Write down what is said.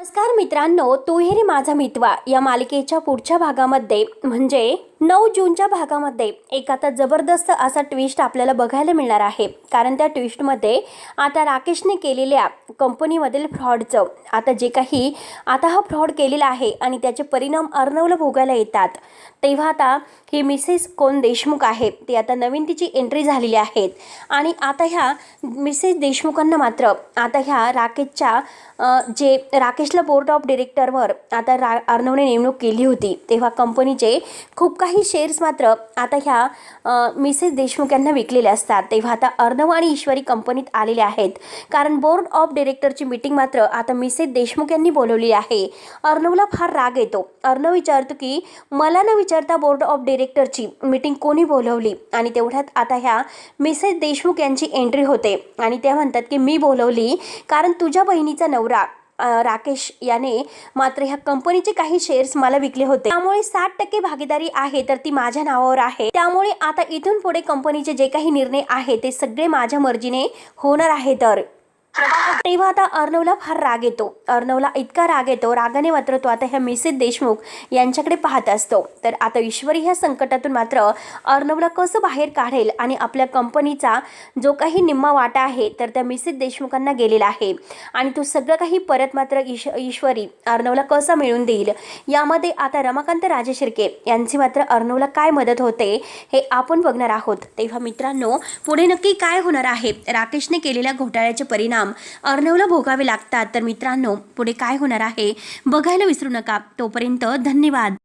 नमस्कार मित्रांनो, तू हे रे माझा मितवा या मालिकेच्या पुढच्या भागामध्ये म्हणजे 9 जूनच्या भागामध्ये एक आता जबरदस्त असा ट्विस्ट आपल्याला बघायला मिळणार आहे. कारण त्या ट्विस्टमध्ये आता राकेशने केलेल्या कंपनीमधील फ्रॉडचं आता जे काही आता हा फ्रॉड केलेला आहे आणि त्याचे परिणाम अर्णवला भोगायला येतात. तेव्हा आता ही मिसेस कोण देशमुख आहे ती आता नवीन तिची एंट्री झालेली आहेत आणि आता ह्या मिसेस देशमुखांना मात्र आता ह्या राकेशच्या जे राकेशला बोर्ड ऑफ डिरेक्टरवर आता अर्णवने नेमणूक केली होती. तेव्हा कंपनीचे खूप काही शेअर्स मात्र आता ह्या मिसेस देशमुख यांना विकलेले असतात. तेव्हा आता अर्णव आणि ईश्वरी कंपनीत आलेले आहेत. कारण बोर्ड ऑफ डिरेक्टरची मीटिंग मात्र आता मिसेस देशमुख यांनी बोलवली आहे. अर्णवला फार राग येतो. अर्णव विचारतो की मला न विचारता बोर्ड ऑफ डिरेक्टरची मीटिंग कोणी बोलवली आणि तेवढ्यात आता ह्या मिसेस देशमुख यांची एंट्री होते आणि त्या म्हणतात की मी बोलवली कारण तुझ्या बहिणीचा नवरा राकेश याने मात्र ह्या कंपनीचे काही शेअर्स मला विकले होते, त्यामुळे 60% भागीदारी आहे तर ती माझ्या नावावर आहे. त्यामुळे आता इथून पुढे कंपनीचे जे काही निर्णय आहे ते सगळे माझ्या मर्जीने होणार आहे. तर तेव्हा आता अर्णवला फार राग येतो. अर्णवला इतका राग येतो, रागाने मात्र तो आता ह्या मिसेस देशमुख यांच्याकडे पाहत असतो. तर आता ईश्वरी ह्या संकटातून मात्र अर्णवला कसं बाहेर काढेल आणि आपल्या कंपनीचा जो काही निम्मा वाटा आहे तर त्या मिसेस देशमुखांना गेलेला आहे आणि तो सगळं काही परत मात्र ईश्वरी अर्णवला कसं मिळवून देईल यामध्ये आता रमाकांत राजेशिर्के यांची मात्र अर्णवला काय मदत होते हे आपण बघणार आहोत. तेव्हा मित्रांनो, पुढे नक्की काय होणार आहे, राकेशने केलेल्या घोटाळ्याचे परिणाम अर्णवला भोगावे लागतात. तर मित्रांनो, पुढे काय होणार आहे बघायला विसरू नका. तोपर्यंत धन्यवाद.